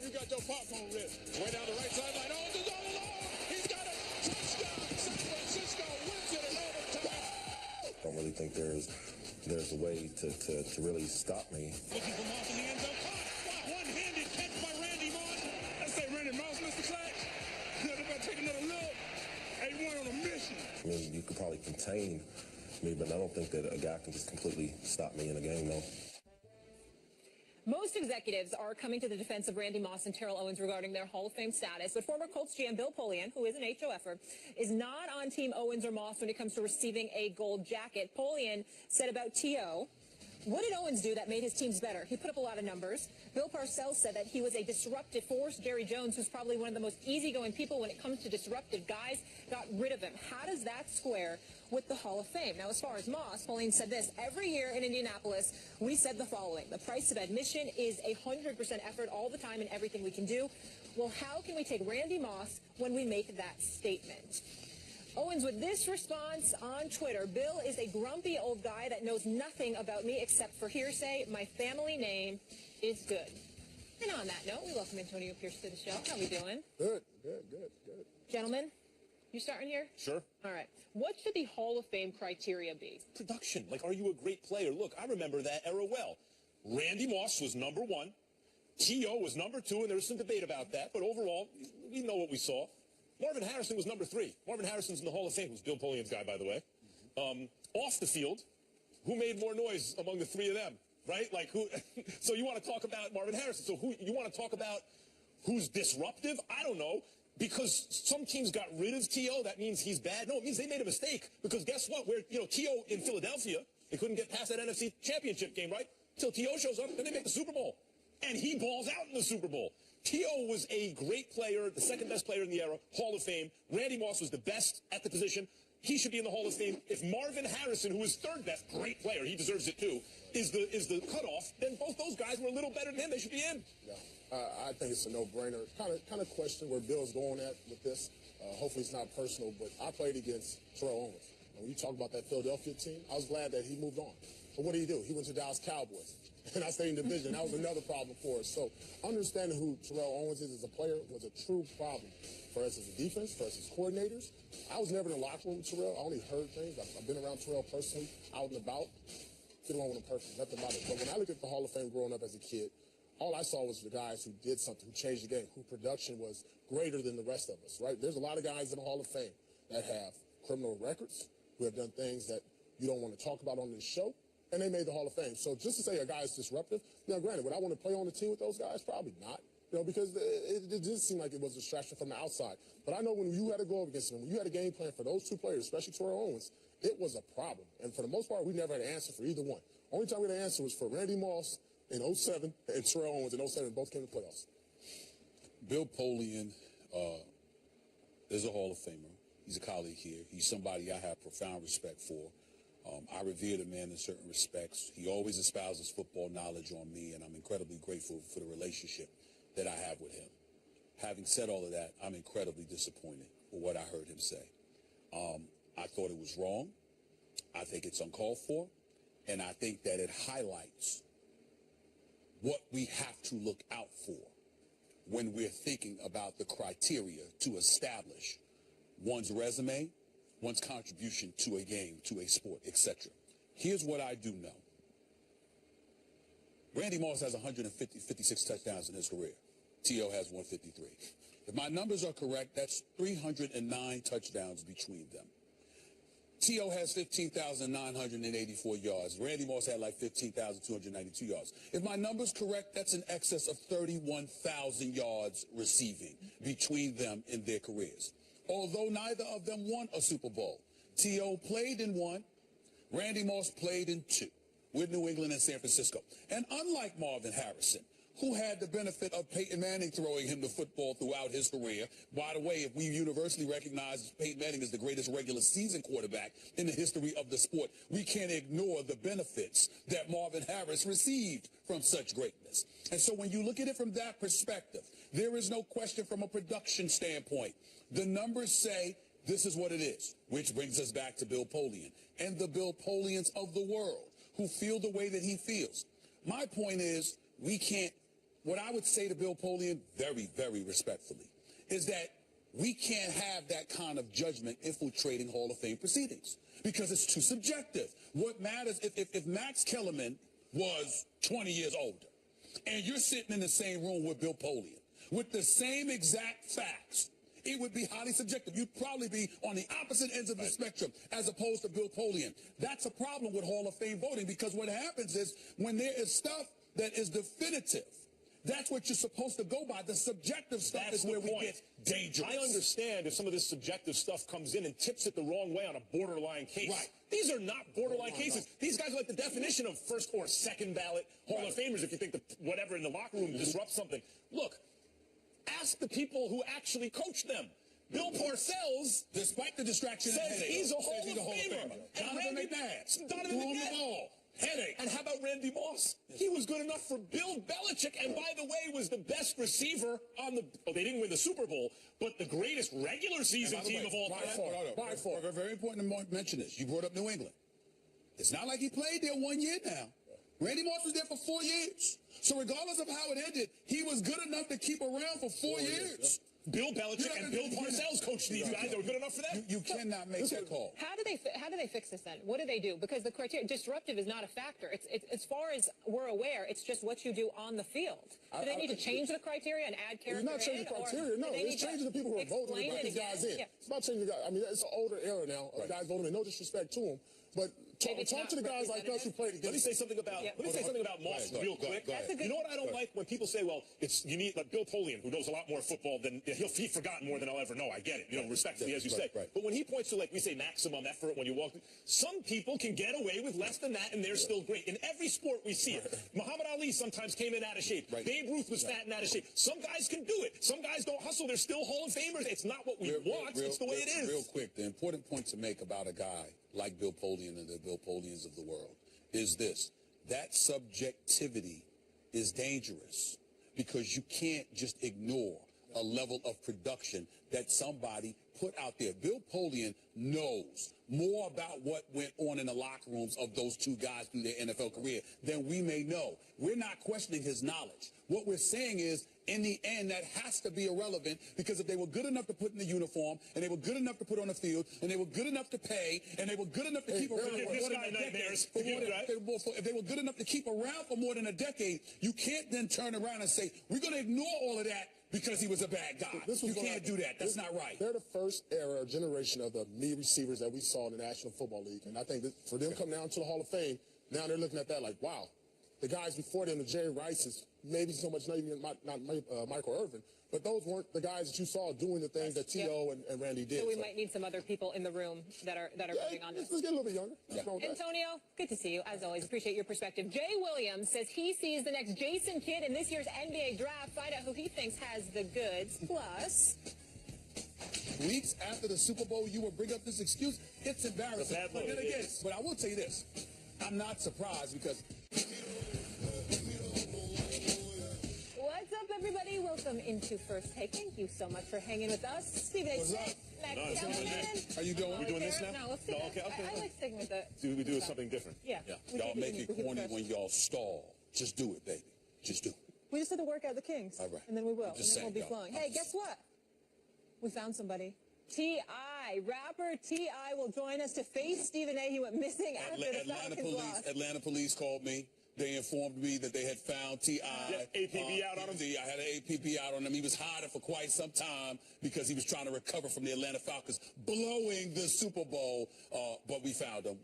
You got your popcorn ready. Way down the right sideline. Oh, it's all alone. He's got a touchdown. San Francisco wins it in overtime. I don't really think there's a way to really stop me. Looking for Moss in the end zone. Caught. One-handed catch by Randy Moss. I say Randy Moss missed the sack. They're about to take another look. They went on a mission. I mean, you could probably contain me, but I don't think that a guy can just completely stop me in a game, no. Most executives are coming to the defense of Randy Moss and Terrell Owens regarding their Hall of Fame status, but former Colts GM Bill Polian, who is an HOFer, is not on Team Owens or Moss when it comes to receiving a gold jacket. Polian said about T.O., what did Owens do that made his teams better? He put up a lot of numbers. Bill Parcells said that he was a disruptive force. Jerry Jones, who's probably one of the most easygoing people when it comes to disruptive guys, got rid of him. How does that square with the Hall of Fame? Now, as far as Moss, Polian said this: every year in Indianapolis, we said the following: the price of admission is 100% effort all the time in everything we can do. Well, how can we take Randy Moss when we make that statement? Owens with this response on Twitter: Bill is a grumpy old guy that knows nothing about me except for hearsay. My family name is good. And on that note, we welcome Antonio Pierce to the show. How we doing? Good. Gentlemen, you starting here? Sure. All right. What should the Hall of Fame criteria be? Production. Like, are you a great player? Look, I remember that era well. Randy Moss was number one. T.O. was number two, and there was some debate about that. But overall, we know what we saw. Marvin Harrison was number three. Marvin Harrison's in the Hall of Fame, who's Bill Polian's guy, by the way. Off the field, who made more noise among the three of them, right? Like, who? So you want to talk about Marvin Harrison. So who you want to talk about who's disruptive? I don't know. Because some teams got rid of T.O., that means he's bad. No, it means they made a mistake. Because guess what? T.O. in Philadelphia, they couldn't get past that NFC Championship game, right? Till T.O. shows up, then they make the Super Bowl. And he balls out in the Super Bowl. T.O. was a great player, the second best player in the era, Hall of Fame. Randy Moss was the best at the position. He should be in the Hall of Fame. If Marvin Harrison, who is third best, great player, he deserves it too, is the cutoff, then both those guys were a little better than him. They should be in. Yeah. I think it's a no-brainer. Kind of question where Bill's going at with this. Hopefully it's not personal, but I played against Terrell Owens. When you talk about that Philadelphia team, I was glad that he moved on. But what did he do? He went to Dallas Cowboys. And I stayed in division. That was another problem for us. So understanding who Terrell Owens is as a player was a true problem for us as a defense, for us as coordinators. I was never in the locker room with Terrell. I only heard things. I've been around Terrell personally, out and about. Get along with him perfect, nothing about it. But when I looked at the Hall of Fame growing up as a kid, all I saw was the guys who did something, who changed the game, whose production was greater than the rest of us, right? There's a lot of guys in the Hall of Fame that have criminal records, who have done things that you don't want to talk about on this show, and they made the Hall of Fame. So just to say a guy is disruptive, now granted, would I want to play on the team with those guys? Probably not, because it did seem like it was a distraction from the outside. But I know when you had to go up against them, when you had a game plan for those two players, especially Terrell Owens, it was a problem. And for the most part, we never had an answer for either one. Only time we had an answer was for Randy Moss in 07 and Terrell Owens in 07. Both came to playoffs. Bill Polian is a Hall of Famer. He's a colleague here. He's somebody I have profound respect for. I revere the man in certain respects. He always espouses football knowledge on me, and I'm incredibly grateful for the relationship that I have with him. Having said all of that, I'm incredibly disappointed with what I heard him say. I thought it was wrong. I think it's uncalled for, and I think that it highlights what we have to look out for when we're thinking about the criteria to establish one's resume, one's contribution to a game, to a sport, etc. Here's what I do know. Randy Moss has 156 touchdowns in his career. T.O. has 153. If my numbers are correct, that's 309 touchdowns between them. T.O. has 15,984 yards. Randy Moss had like 15,292 yards. If my number's correct, that's in excess of 31,000 yards receiving between them in their careers. Although neither of them won a Super Bowl. T.O. played in one. Randy Moss played in two with New England and San Francisco. And unlike Marvin Harrison, who had the benefit of Peyton Manning throwing him the football throughout his career. By the way, if we universally recognize Peyton Manning as the greatest regular season quarterback in the history of the sport, we can't ignore the benefits that Marvin Harris received from such greatness. And so when you look at it from that perspective, there is no question from a production standpoint. The numbers say this is what it is, which brings us back to Bill Polian and the Bill Polians of the world who feel the way that he feels. My point is, we can't what I would say to Bill Polian, very, very respectfully, is that we can't have that kind of judgment infiltrating Hall of Fame proceedings because it's too subjective. What matters, if Max Kellerman was 20 years older and you're sitting in the same room with Bill Polian with the same exact facts, it would be highly subjective. You'd probably be on the opposite ends of the spectrum as opposed to Bill Polian. That's a problem with Hall of Fame voting because what happens is when there is stuff that is definitive, that's what you're supposed to go by. The subjective stuff is where we get dangerous. I understand if some of this subjective stuff comes in and tips it the wrong way on a borderline case. Right. These are not borderline cases. These guys are like the definition of first or second ballot Hall of Famers if you think that whatever in the locker room disrupts something. Look, ask the people who actually coach them. Bill Parcells, despite the distraction, says he's a Hall of Famer. Donovan McNabb, Donovan McNabb. Headache. And how about Randy Moss? He was good enough for Bill Belichick, and by the way, was the best receiver on the. Oh, they didn't win the Super Bowl, but the greatest regular season team of all time. By far. Very important to mention this. You brought up New England. It's not like he played there 1 year now. Randy Moss was there for 4 years. So regardless of how it ended, he was good enough to keep around for 4 years. Bill Belichick and Bill Parcells coached these guys. They were good enough for that. You cannot make that call. How do they fix this then? What do they do? Because the criteria disruptive is not a factor. It's as far as we're aware, it's just what you do on the field. Do they need to change the criteria and add character? It's not changing the criteria. No, it's changing the people who are voting to put these guys in. Yeah. It's about changing the guys. I mean, it's an older era now of guys voting. No disrespect to them, but talk to the guys like us who played against. Let me say something about Moss real quick. You know what I don't like when people say, well, you need like Bill Polian, who knows a lot more football than he's forgotten more than I'll ever know. I get it, respectfully, as you say. But when he points to, like we say, maximum effort when you walk, some people can get away with less than that, and they're still great. In every sport, we see it. Muhammad Ali sometimes came in out of shape. Babe Ruth was fat and out of shape. Some guys can do it. Some guys don't hustle. They're still Hall of Famers. It's not what we want. It's the way it is. Real quick, the important point to make about a guy like Bill Polian and the Bill Polians of the world is this: that subjectivity is dangerous because you can't just ignore a level of production that somebody put out there. Bill Polian knows more about what went on in the locker rooms of those two guys through their NFL career than we may know. We're not questioning his knowledge. What we're saying is, in the end, that has to be irrelevant because if they were good enough to put in the uniform, and they were good enough to put on the field, and they were good enough to pay, and they were good enough to keep around for more than a decade, if they were good enough to keep around for more than a decade, you can't then turn around and say, we're going to ignore all of that because he was a bad guy. You can't do that. That's not right. They're the first era or generation of the me receivers that we saw in the National Football League. And I think that for them coming down to the Hall of Fame, now they're looking at that like, wow, the guys before them, the Jerry Rices, maybe so much not even Michael Irvin, but those weren't the guys that you saw doing the things that T.O. and Randy did. So we might need some other people in the room that are voting on this. Let's get a little bit younger. Antonio, good to see you. As always, appreciate your perspective. Jay Williams says he sees the next Jason Kidd in this year's NBA draft. Find out who he thinks has the goods. Plus, weeks after the Super Bowl, you will bring up this excuse. It's embarrassing. But I will tell you this. I'm not surprised because... What's up, everybody? Welcome into First Take. Thank you so much for hanging with us. Stephen A. Smith, Max Kellerman. How you doing? We doing this now? No, let's do I like sticking with it. We do something different. Yeah. Y'all make it corny when y'all stall. Just do it, baby. Just do it. We just had to work out the Kings. All right. And then we will. And then we'll be y'all. flowing. Hey, guess what? We found somebody. T.I. Rapper T.I. will join us to face Stephen A. He went missing after the Falcons lost. Atlanta police called me. They informed me that they had found T.I. APB out on him? I had an APB out on him. He was hiding for quite some time because he was trying to recover from the Atlanta Falcons blowing the Super Bowl. But we found him.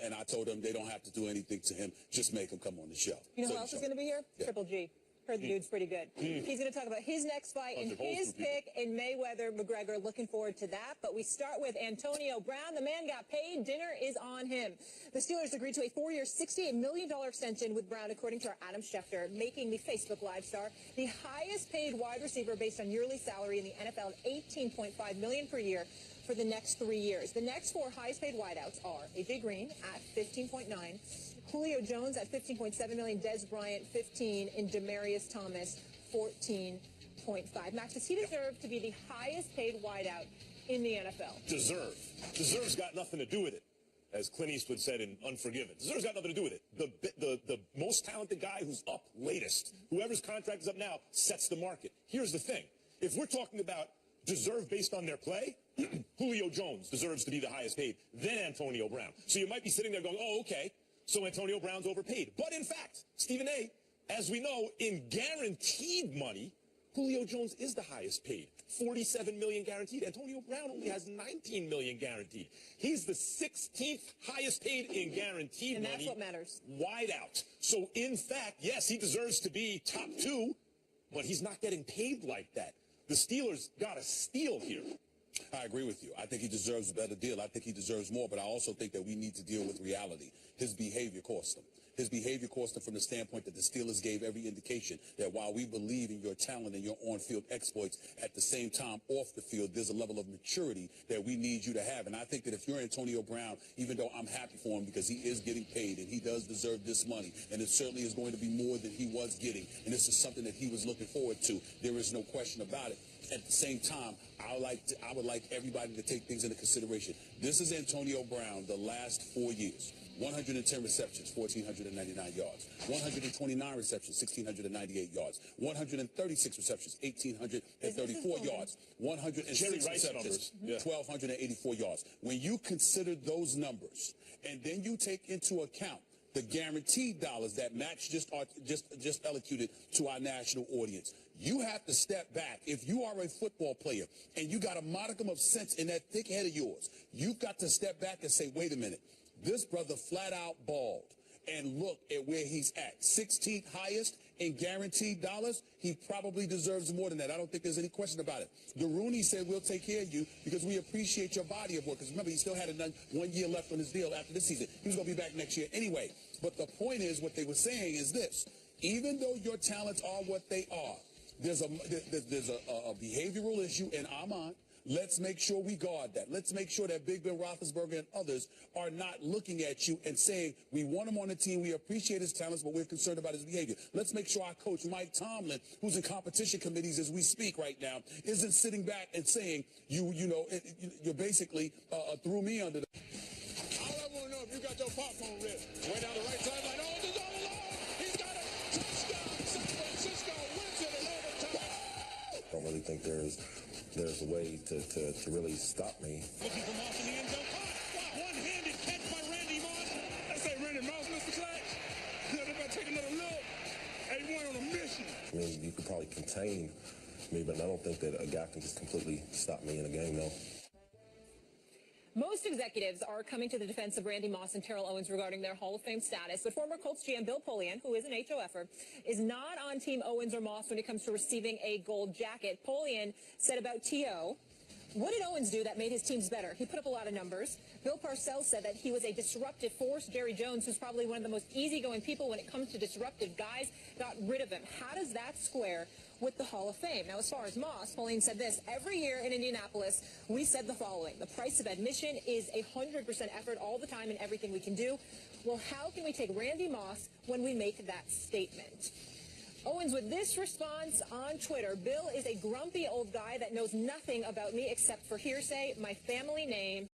And I told him they don't have to do anything to him. Just make him come on the show. You know who else is going to be here? Yeah. Triple G. Heard the dude's pretty good. He's going to talk about his next fight and his pick in Mayweather-McGregor. Looking forward to that. But we start with Antonio Brown. The man got paid. Dinner is on him. The Steelers agreed to a 4-year, $68 million extension with Brown, according to our Adam Schefter, making the Facebook Live star the highest paid wide receiver based on yearly salary in the NFL, $18.5 million per year for the next 3 years. The next four highest paid wideouts are A.J. Green at $15.9 million, Julio Jones at $15.7 million, Des Bryant $15 million, and Demaryius Thomas $14.5 million. Max, does he deserve to be the highest paid wideout in the NFL? Deserve's got nothing to do with it. as Clint Eastwood said in Unforgiven. Deserves got nothing to do with it. The most talented guy who's up latest, whoever's contract is up now, sets the market. Here's the thing. If we're talking about deserve based on their play, Julio Jones deserves to be the highest paid, then Antonio Brown. So you might be sitting there going, oh, okay, so Antonio Brown's overpaid. But in fact, Stephen A., as we know, in guaranteed money, Julio Jones is the highest paid, $47 million guaranteed. Antonio Brown only has $19 million guaranteed. He's the 16th highest paid in guaranteed money. And that's what matters. Wide out. So, in fact, yes, he deserves to be top 2, but he's not getting paid like that. The Steelers got a steal here. I agree with you. I think he deserves a better deal. I think he deserves more, but I also think that we need to deal with reality. His behavior cost him. His behavior cost him from the standpoint that the Steelers gave every indication that while we believe in your talent and your on-field exploits, at the same time, off the field, there's a level of maturity that we need you to have. And I think that if you're Antonio Brown, even though I'm happy for him because he is getting paid and he does deserve this money, and it certainly is going to be more than he was getting, and this is something that he was looking forward to, there is no question about it. At the same time, I would like everybody to take things into consideration. This is Antonio Brown the last 4 years. 110 receptions, 1,499 yards. 129 receptions, 1,698 yards. 136 receptions, 1,834 yards. 106 receptions, 1,284 yards. When you consider those numbers, and then you take into account the guaranteed dollars that Max just elocuted to our national audience, you have to step back. If you are a football player and you got a modicum of sense in that thick head of yours, you've got to step back and say, wait a minute, this brother flat out balled. And look at where he's at. 16th highest in guaranteed dollars. He probably deserves more than that. I don't think there's any question about it. The Rooney said, we'll take care of you because we appreciate your body of work. Because remember, he still had 1 year left on his deal after this season. He was going to be back next year anyway. But the point is, what they were saying is this. Even though your talents are what they are, there's a behavioral issue in our mind. Let's make sure we guard that. Let's make sure that Big Ben Roethlisberger and others are not looking at you and saying, we want him on the team, we appreciate his talents, but we're concerned about his behavior. Let's make sure our coach, Mike Tomlin, who's in competition committees as we speak right now, isn't sitting back and saying, you basically threw me under the... All I want to know if you got your popcorn ready. Way down the right sideline. Oh, this is all alone. He's got a touchdown. San Francisco wins it in overtime. I don't really think there's a way to really stop me. Looking for Moss in the end zone. Caught. One-handed catch by Randy Moss. They say Randy Moss, Mr. Clutch. They better take another look. A1 on a mission. I mean, you could probably contain me, but I don't think that a guy can just completely stop me in a game, no. Most executives are coming to the defense of Randy Moss and Terrell Owens regarding their Hall of Fame status, but former Colts GM Bill Polian, who is an HOFer, is not on Team Owens or Moss when it comes to receiving a gold jacket. Polian said about T.O., what did Owens do that made his teams better? He put up a lot of numbers. Bill Parcells said that he was a disruptive force. Jerry Jones, who's probably one of the most easygoing people when it comes to disruptive guys, got rid of him. How does that square with the Hall of Fame? Now, as far as Moss, Pauline said this: every year in Indianapolis, we said the following: the price of admission is 100% effort all the time in everything we can do. Well, how can we take Randy Moss when we make that statement? Owens with this response on Twitter: Bill is a grumpy old guy that knows nothing about me except for hearsay, my family name.